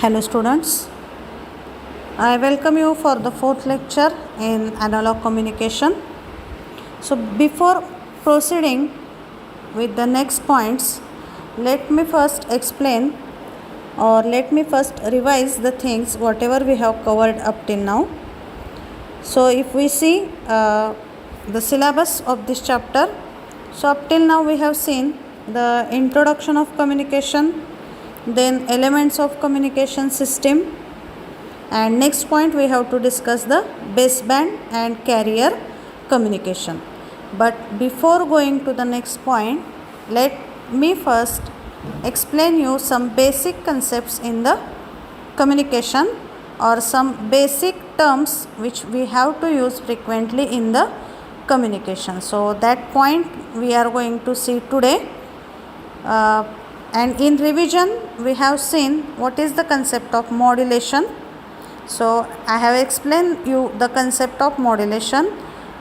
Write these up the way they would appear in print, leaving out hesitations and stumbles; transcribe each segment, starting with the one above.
Hello students, I welcome you for the fourth lecture in analog communication. So before proceeding with the next points, let me first explain or let me first revise the things whatever we have covered up till now. So if we see the syllabus of this chapter, so up till now we have seen the introduction of communication, then elements of communication system, and next point we have to discuss the baseband and carrier communication. But before going to the next point, let me first explain you some basic concepts in the communication or some basic terms which we have to use frequently in the communication. So that point we are going to see today. And in revision we have seen what is the concept of modulation. So I have explained you the concept of modulation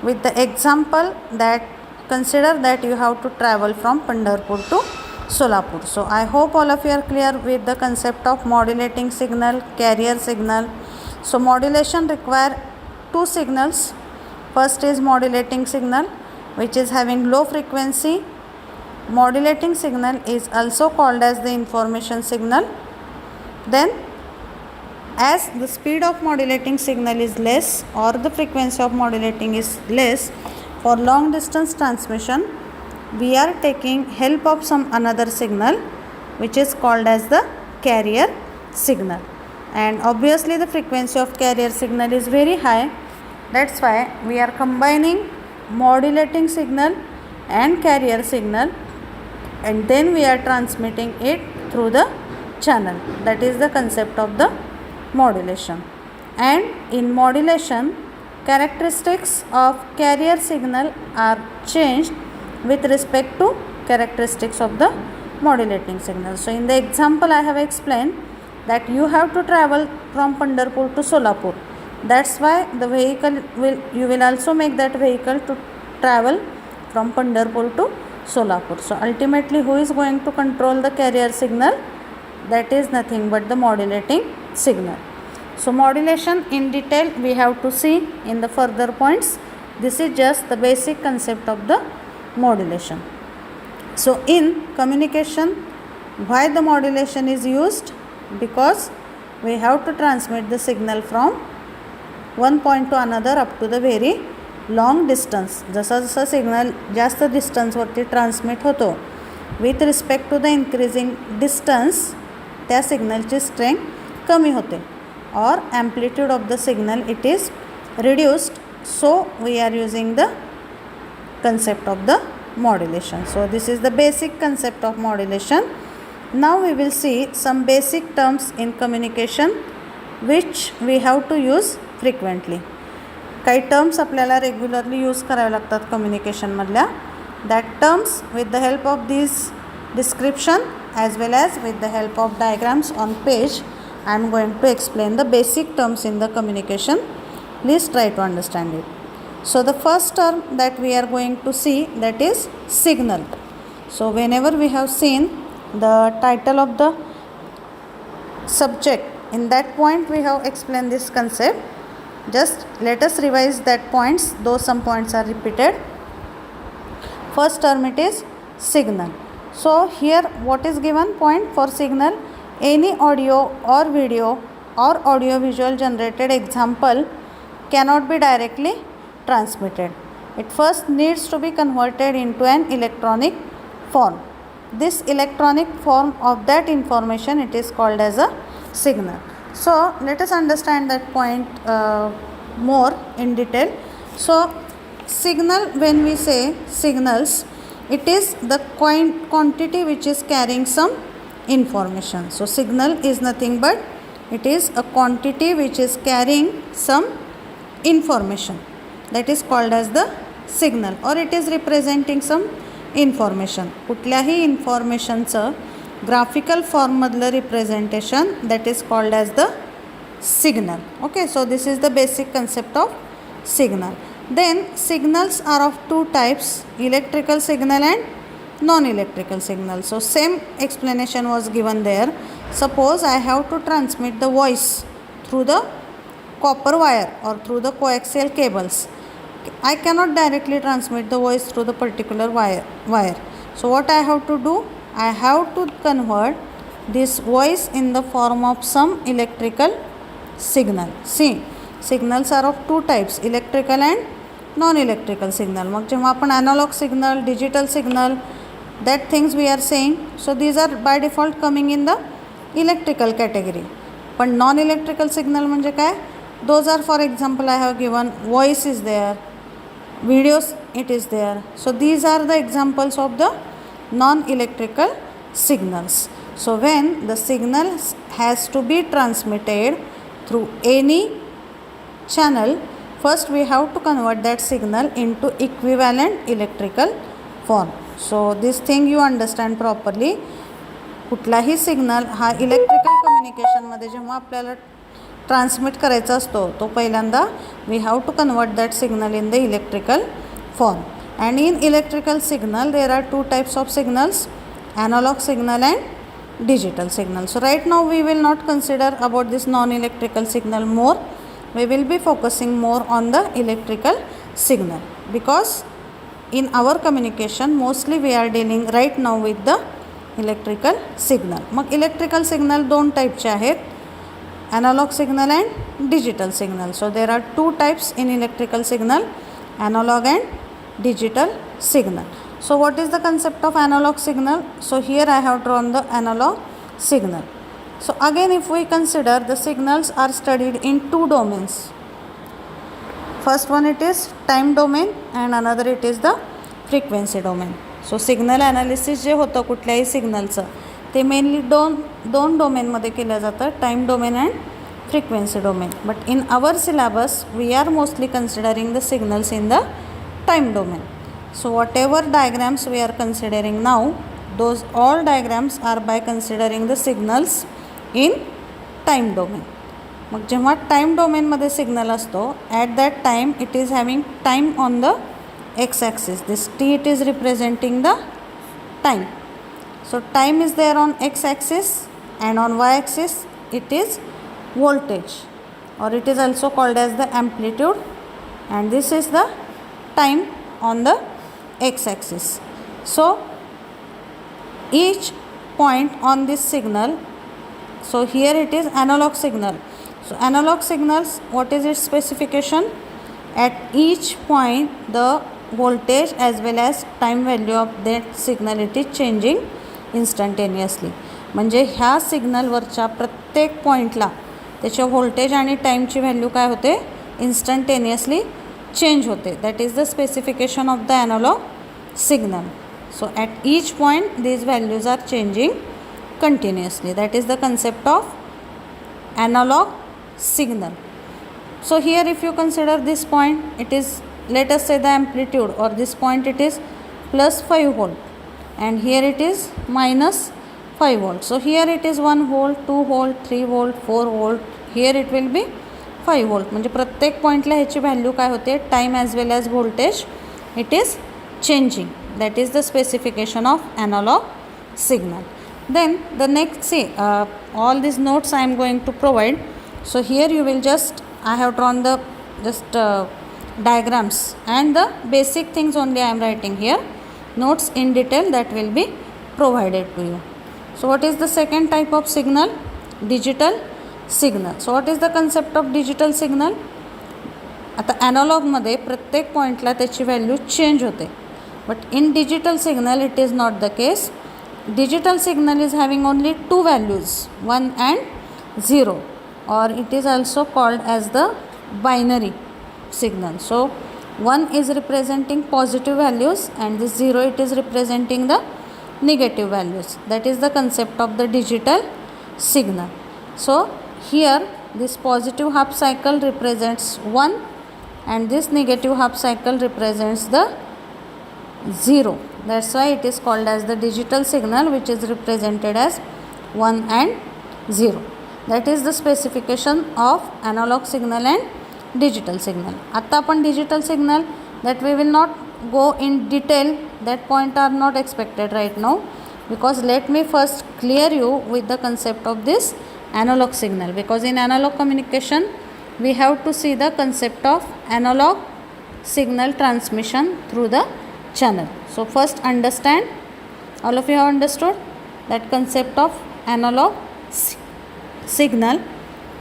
with the example that consider that you have to travel from Pandharpur to Solapur. So I hope all of you are clear with the concept of modulating signal, carrier signal. So modulation require two signals. First is modulating signal, which is having low frequency. Modulating signal is also called as the information signal. Then as the speed of modulating signal is less or the frequency of modulating is less, for long distance transmission we are taking help of some another signal which is called as the carrier signal, and obviously the frequency of carrier signal is very high. That's why we are combining modulating signal and carrier signal, and then we are transmitting it through the channel. That is the concept of the modulation. And in modulation, characteristics of carrier signal are changed with respect to characteristics of the modulating signal. So in the example I have explained that you have to travel from Pandharpur to Solapur. That's why the vehicle you will also make that vehicle to travel from Pandharpur to Solapur. So ultimately who is going to control the carrier signal? That is nothing but the modulating signal. So modulation in detail we have to see in the further points. This is just the basic concept of the modulation. So in communication, why the modulation is used? Because we have to transmit the signal from one point to another up to the very long distance. जसा जसा signal जास्त डिस्टन्सवरती transmit होतो with respect to the increasing distance त्या सिग्नलची strength कमी होते or amplitude of the signal it is reduced. So we are using the concept of the modulation. So this is the basic concept of modulation. Now we will see some basic terms in communication which we have to use frequently. काही terms आपल्याला regularly use करावे लागतात कम्युनिकेशनमधल्या. That terms with the help of this description as well as with the help of diagrams on page I am going to explain the basic terms in the communication. Please try to understand it. So the first term that we are going to see, that is signal. So whenever we have seen the title of the subject, in that point we have explained this concept. Just let us revise that points, though some points are repeated. First term it is signal. So here what is given point for signal? Any audio or video or audio visual generated example cannot be directly transmitted. It first needs to be converted into an electronic form. This electronic form of that information, it is called as a signal. So let us understand that point more in detail. So signal, when we say signals, it is the quantity which is carrying some information. So signal is nothing but it is a quantity which is carrying some information. That is called as the signal, or it is representing some information. कुठल्याही इन्फॉर्मेशनचं graphical फॉर्ममधलं representation that is called as the signal. Okay, so this is the basic concept of signal. Then signals are of two types, electrical signal and non-electrical signal. So same explanation was given there. Suppose I have to transmit the voice through the copper wire or through the coaxial cables. I cannot directly transmit the voice through the particular wire. So what I have to do? I have to convert this voice in the form of some electrical signal. See, signals are of two types, electrical and non-electrical signal. मग जेव्हा आपण analog signal, digital signal, that things we are saying, so these are by default coming in the electrical category. पण non-electrical signal म्हणजे काय? Those are, for example, I have given voice is there, videos it is there. So these are the examples of the non-electrical signals. So when the signal has to be transmitted through any channel, first we have to convert that signal into equivalent electrical form. So this thing you understand properly. कुठलाही signal हा electrical कम्युनिकेशनमध्ये जेव्हा आपल्याला transmit करायचा असतो तो पहिल्यांदा we have to convert that signal in the electrical form. And in electrical signal there are two types of signals, analog signal and digital signal. So right now we will not consider about this non-electrical signal more. We will be focusing more on the electrical signal because in our communication mostly we are dealing right now with the electrical signal. Mug electrical signal दोन टाईपचे आहेत, analog signal and digital signal. So there are two types in electrical signal, analog and digital signal. So what is the concept of analog signal? So here I have drawn the analog signal. So again if we consider, the signals are studied in two domains. First one it is time domain and another it is the frequency domain. So signal analysis जे होतं कुठल्याही सिग्नलचं ते mainly दोन डोमेनमध्ये केलं जातं, time domain and frequency domain. But in our syllabus we are mostly considering the signals in the time domain. So whatever diagrams we are considering now, those all diagrams are by considering the signals in time domain. मग जेव्हा time डोमेनमध्ये signal असतो, at that time it is having time on the x axis. This t it is representing the time. So time is there on x axis and on y axis it is voltage, or it is also called as the amplitude, and this is the time on the x axis. So each point on this signal, so here it is analog signal. So analog signals, what is its specification? At each point the voltage as well as time value of that signal it is changing instantaneously. म्हणजे ह्या सिग्नलवरच्या प्रत्येक पॉईंटला त्याच्या voltage आणि टाईमची value काय होते, instantaneously change होते. That is the specification of the analogue signal. So at each point these values are changing continuously. That is the concept of analog signal. So here if you consider this point, it is, let us say the amplitude, or this point it is plus 5 volt and here it is minus 5 volt. So here it is 1 volt, 2 volt, 3 volt, 4 volt, here it will be 5 volt. म्हणजे प्रत्येक पॉईंटला ह्याची value काय होते, time as well as voltage it is changing. That is the specification of analogue signal. Then the next, see all these notes I am going to provide. So here you will just, I have drawn the just diagrams and the basic things only I am writing here. Notes in detail that will be provided to you. So what is the second type of signal? Digital signal. So what is the concept of digital signal? आता ॲनालॉगमध्ये प्रत्येक पॉईंटला त्याची value change होते, but in digital signal it is not the case. Digital signal is having only two values, 1 and 0, or it is also called as the binary signal. So 1 is representing positive values and this 0 it is representing the negative values. That is the concept of the digital signal. So here this positive half cycle represents 1 and this negative half cycle represents the 0. That's why it is called as the digital signal, which is represented as 1 and 0. That is the specification of analog signal and digital signal. आता आपण digital signal, that we will not go in detail, that point are not expected right now. because let me first clear you with the concept of this analog signal, because in analog communication we have to see the concept of analog signal transmission through the channel. So first understand, all of you have understood that concept of analog signal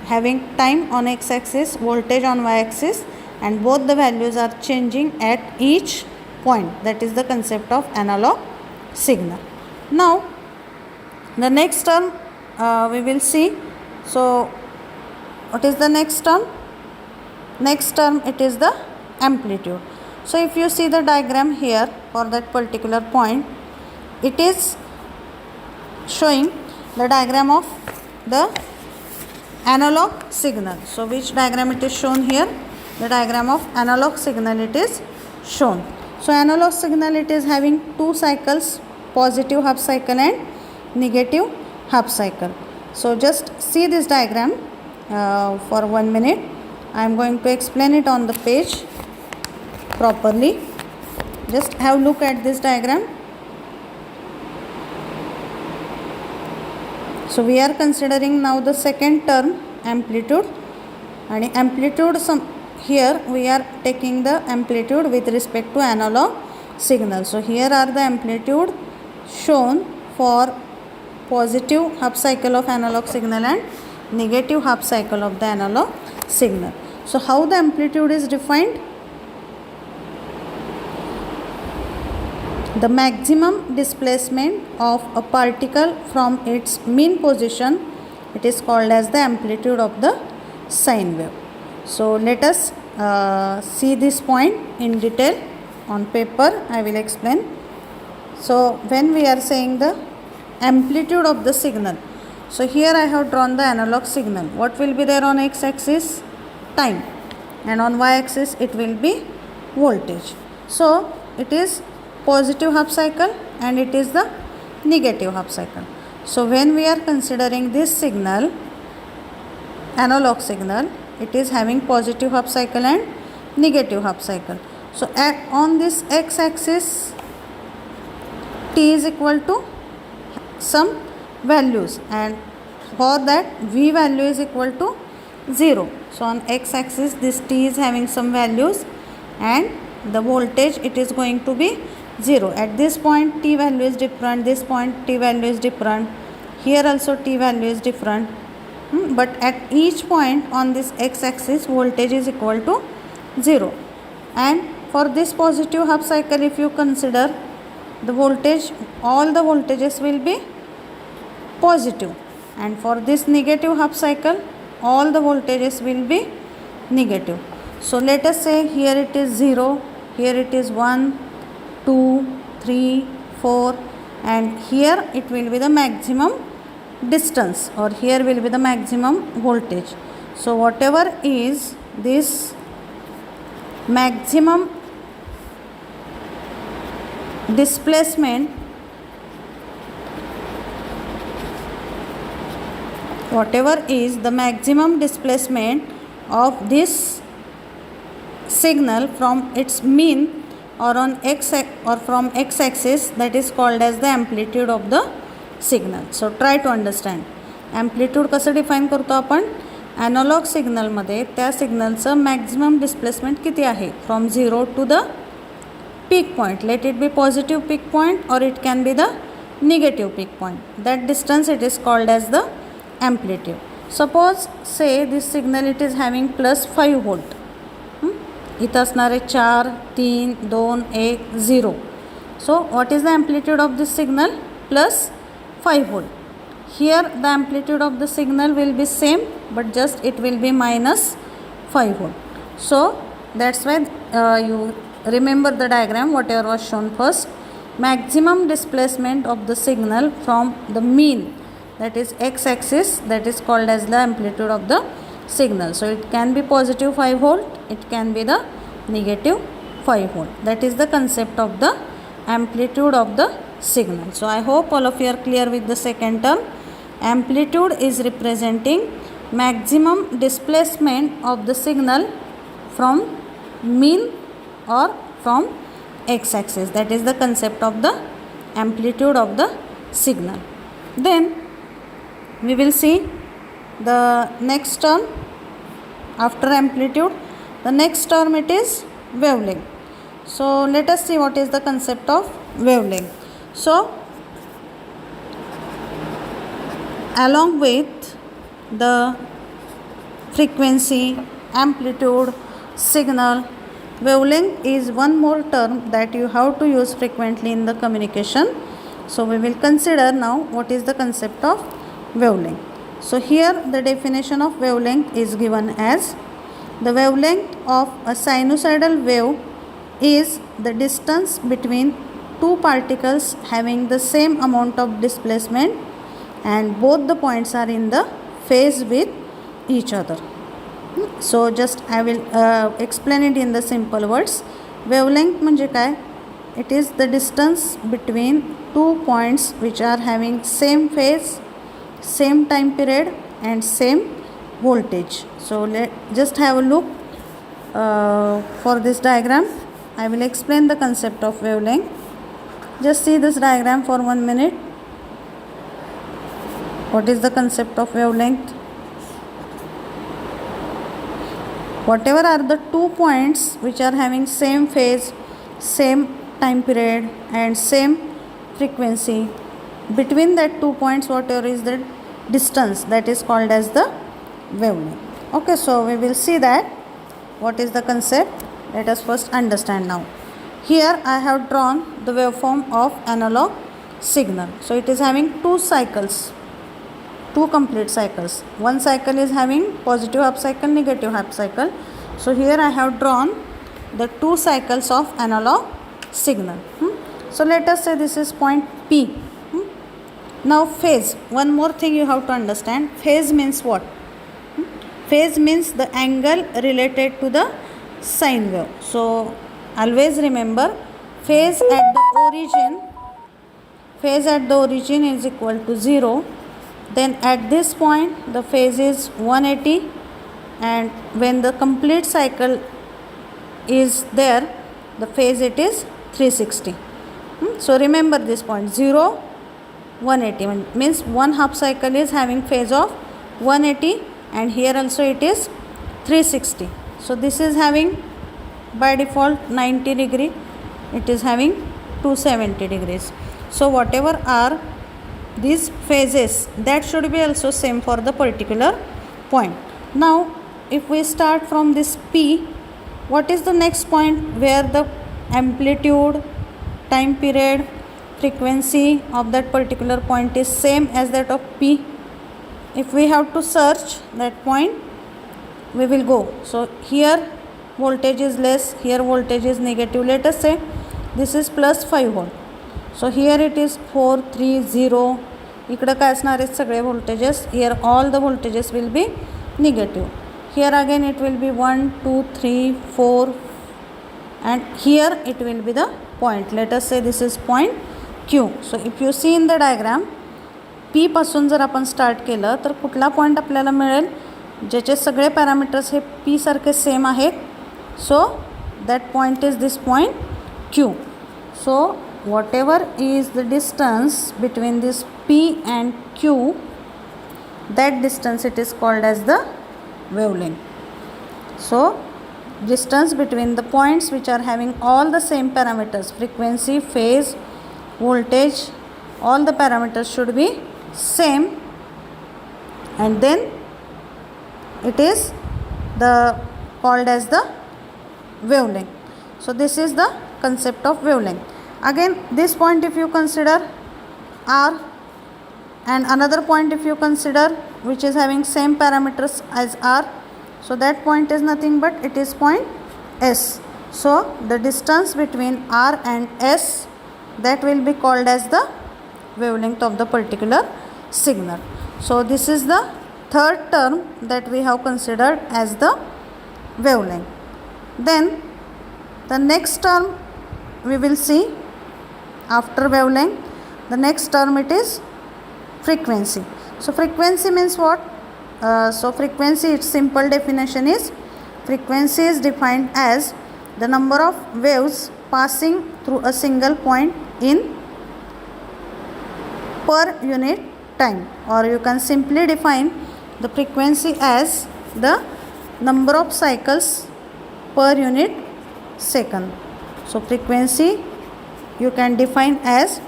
having time on x-axis, voltage on y-axis, and both the values are changing at each point. That is the concept of analog signal. Now the next term we will see. So what is the next term? Next term, it is the amplitude. So if you see the diagram here for that particular point, it is showing the diagram of the analog signal. So which diagram it is shown here? The diagram of analog signal it is shown. So analog signal, it is having two cycles, positive half cycle and negative half cycle. So just see this diagram for 1 minute. I am going to explain it on the page properly. Just have a look at this diagram. So we are considering now the second term, amplitude, and amplitude here we are taking the amplitude with respect to analog signal. So here are the amplitude shown for positive half cycle of analog signal and negative half cycle of the analog signal. So how the amplitude is defined? The maximum displacement of a particle from its mean position, it is called as the amplitude of the sine wave. So let us see this point in detail on paper. I will explain. So when we are saying the amplitude of the signal, so here I have drawn the analog signal. What will be there on x-axis? Time, and on y-axis it will be voltage. So it is positive half cycle and it is the negative half cycle. So when we are considering this signal, analog signal, it is having positive half cycle and negative half cycle. So on this x-axis, t is equal to some values, and for that v value is equal to 0. So on x-axis this t is having some values and the voltage it is going to be 0. At this point t value is different, this point t value is different, here also t value is different, but at each point on this x-axis voltage is equal to 0. And for this positive half cycle, if you consider the voltage, all the voltages will be positive, and for this negative half cycle all the voltages will be negative. So let us say here it is 0, here it is 1, 2, 3, 4, and here it will be the maximum distance, or here will be the maximum voltage. So whatever is this maximum displacement, whatever is the maximum displacement of this signal from its mean or on x or from x-axis, that is called as the amplitude of the signal. So try to understand. amplitude कसं define करतो आपण? Analogue सिग्नलमध्ये त्या सिग्नलचं maximum displacement किती आहे from 0 to the peak point. Let it be positive peak point or it can be the negative peak point. That distance it is called as the amplitude. Suppose say this signal it is having plus 5 volt. इथं असणारे 4, 3, 2, 1, 0. So what is the amplitude of this signal? Plus 5 volt. Here the amplitude of the signal will be same, but just it will be minus 5 volt. So that's why you remember the diagram whatever was shown first. Maximum displacement of the signal from the mean, that is x-axis, that is called as the amplitude of the signal. So it can be positive 5 volt, it can be the negative 5 volt. That is the concept of the amplitude of the signal. So I hope all of you are clear with the second term. Amplitude is representing maximum displacement of the signal from mean or from x-axis. That is the concept of the amplitude of the signal. Then we will see the next term after amplitude. The next term it is wavelength. So let us see what is the concept of wavelength. So along with the frequency, amplitude, signal, wavelength is one more term that you have to use frequently in the communication. So we will consider now what is the concept of wavelength. So here the definition of wavelength is given as: the wavelength of a sinusoidal wave is the distance between two particles having the same amount of displacement and both the points are in the phase with each other. So just I will explain it in the simple words. Wavelength म्हणजे काय? It is the distance between two points which are having same phase, same time period and same voltage. So just have a look for this diagram. I will explain the concept of wavelength. Just see this diagram for 1 minute. What is the concept of wavelength? Whatever are the 2 points which are having same phase, same time period and same frequency, between that 2 points whatever is the distance, that is called as the wavelength. Okay, so we will see that what is the concept. Let us first understand now. Here I have drawn the waveform of analog signal. So it is having 2 cycles, 2 complete cycles. One cycle is having positive half cycle, negative half cycle. So here I have drawn the 2 cycles of analog signal. So let us say this is point P. Now phase, one more thing you have to understand. Phase means what? Phase means the angle related to the sine wave. So always remember, phase at the origin is equal to 0. Then at this point the phase is 180, and when the complete cycle is there, the phase it is 360. So remember this point, 0, 180 means one half cycle is having phase of 180 and here also it is 360. So this is having by default 90 degree, it is having 270 degrees. So whatever are these phases, that should be also same for the particular point. Now if we start from this P, what is the next point where the amplitude, time period, frequency of that particular point is same as that of P? If we have to search that point, we will go. So here voltage is less, here voltage is negative. Let us say this is plus 5 volt. So here it is 430. इकडं काय असणार आहेत सगळे voltages. Here all the voltages will be negative. Here again it will be 1, 2, 3, 4 and here it will be the point. Let us say this is point Q. So if you see in the diagram, P पासून जर आपण start केलं तर कुठला point आपल्याला मिळेल ज्याचे सगळे पॅरामीटर्स हे P सारखे सेम आहेत. So that point is this point Q. So whatever is the distance between this P and Q, that distance it is called as the wavelength. So distance between the points which are having all the same parameters, frequency, phase, voltage, all the parameters should be same, and then it is the called as the wavelength. So this is the concept of wavelength. Again this point if you consider R, and another point if you consider which is having same parameters as R, so that point is nothing but it is point S. So the distance between R and S, that will be called as the wavelength of the particular signal. So this is the third term that we have considered as the wavelength. Then the next term we will see after wavelength. The next term it is frequency. So frequency means what? So frequency, its simple definition is, frequency is defined as the number of waves passing through a single point in per unit time, or you can simply define the frequency as the number of cycles per unit second. So frequency you can define as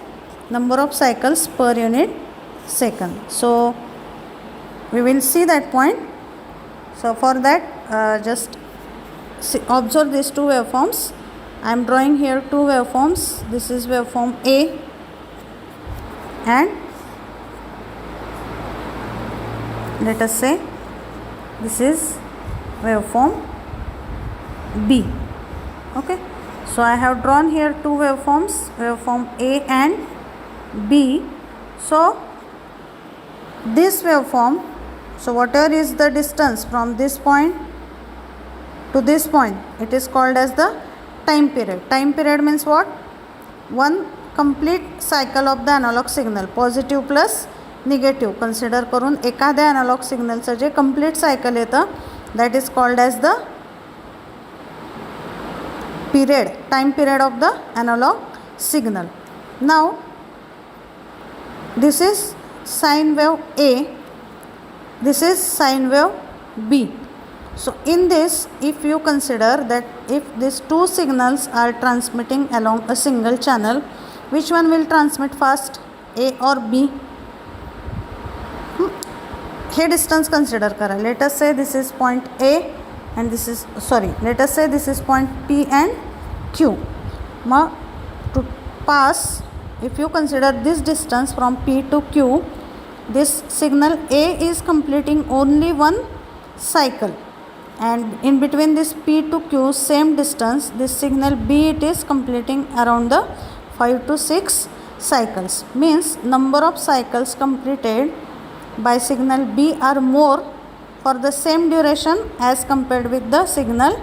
number of cycles per unit second. So we will see that point. So for that just observe these two waveforms. I am drawing here two waveforms. This is waveform A and let us say this is waveform B. Okay, so I have drawn here two waveforms, waveform A and B. So this waveform, so whatever is the distance from this point to this point, it is called as the time period. Time period means what? One complete cycle of the analog signal, positive plus negative consider करून एखाद्या analogue सिग्नलचं जे complete cycle येतं that is called as the period, time period of the analog signal. Now this is sine wave A, this is sine wave B. So in this, if you consider that if these two signals are transmitting along a single channel, which one will transmit fast, A or B? हे distance consider करा. Let us say this is point A and this is, let us say this is point P and Q. Now to pass, if you consider this distance from P to Q, this signal A is completing only one cycle, and in between this P to Q same distance, this signal B it is completing around the 5 to 6 cycles. Means number of cycles completed by signal B are more for the same duration as compared with the signal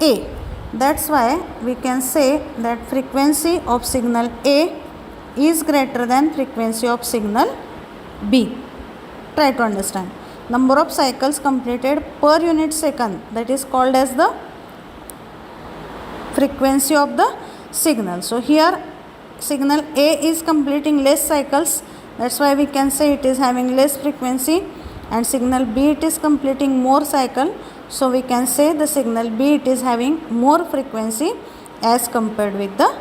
A. That's why we can say that frequency of signal A is greater than frequency of signal B. Try to understand. Number of cycles completed per unit second, that is called as the frequency of the signal. So here signal A is completing less cycles, that's why we can say it is having less frequency, and signal B it is completing more cycle, so we can say the signal B it is having more frequency as compared with the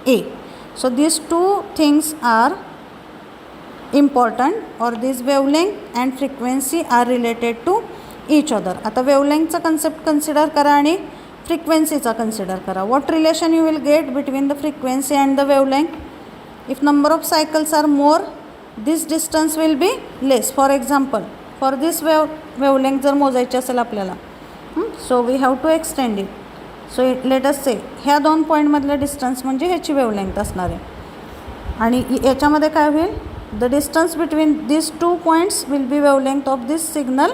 A. So these two things are important, or this wavelength and frequency are related to each other. आता wavelength चा concept consider करा आणि frequency चा consider करा. What relation you will get between the frequency and the wavelength? If number of cycles are more, this distance will be less. For example, for this wavelength जर मोजायची असेल आपल्याला, so we have to extend it. So let us say ह्या दोन point मधले distance म्हणजे ह्याची wavelength असणार आहे, आणि याच्यामध्ये काय होईल, the distance between this to points will be wavelength of this signal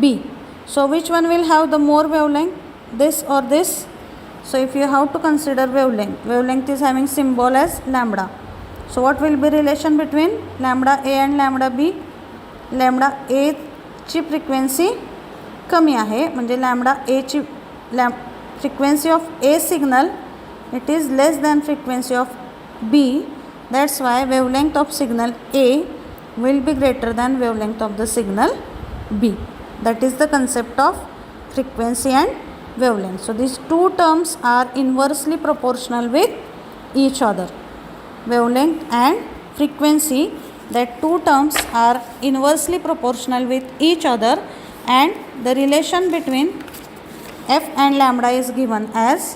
B. So which one will have the more wavelength, this or this? So if you have to consider wavelength is having symbol as lambda. So what will be relation between lambda A and lambda B? Lambda A ची frequency कमी आहे, म्हणजे lambda A ची frequency of A signal it is less than frequency of B. That's why wavelength of signal A will be greater than wavelength of the signal B. That is the concept of frequency and wavelength. So these two terms are inversely proportional with each other. Wavelength and frequency, that two terms are inversely proportional with each other, and the relation between f and lambda is given as,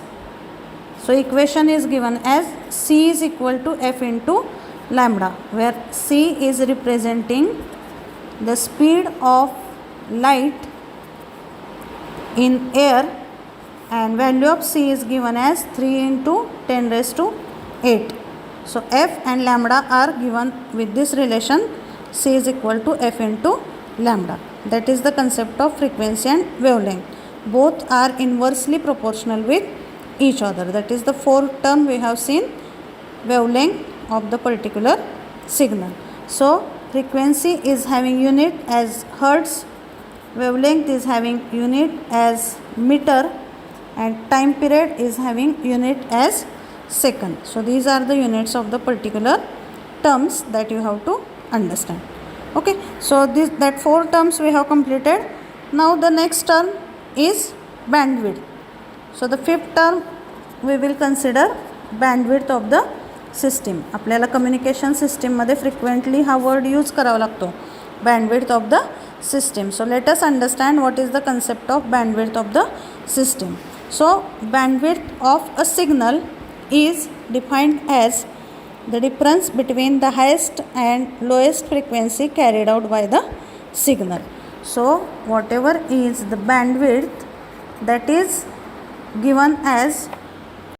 so equation is given as c is equal to f into lambda, where c is representing the speed of light in air, and value of c is given as 3 into 10 raised to 8. So f and lambda are given with this relation, c is equal to f into lambda. That is the concept of frequency and wavelength. Both are inversely proportional with each other. That is the fourth term we have seen, wavelength of the particular signal. So frequency is having unit as hertz, wavelength is having unit as meter, and time period is having unit as second. So these are the units of the particular terms that you have to understand. Okay, so that 4 terms we have completed. Now the next term is bandwidth. So the 5th term we will consider bandwidth of the system. आपल्याला communication सिस्टीममध्ये frequently हा word use करावा लागतो, bandwidth of the system. So let us understand what is the concept of bandwidth of the system. So bandwidth of a signal is defined as the difference between the highest and lowest frequency carried out by the signal. So whatever is the bandwidth, that is given as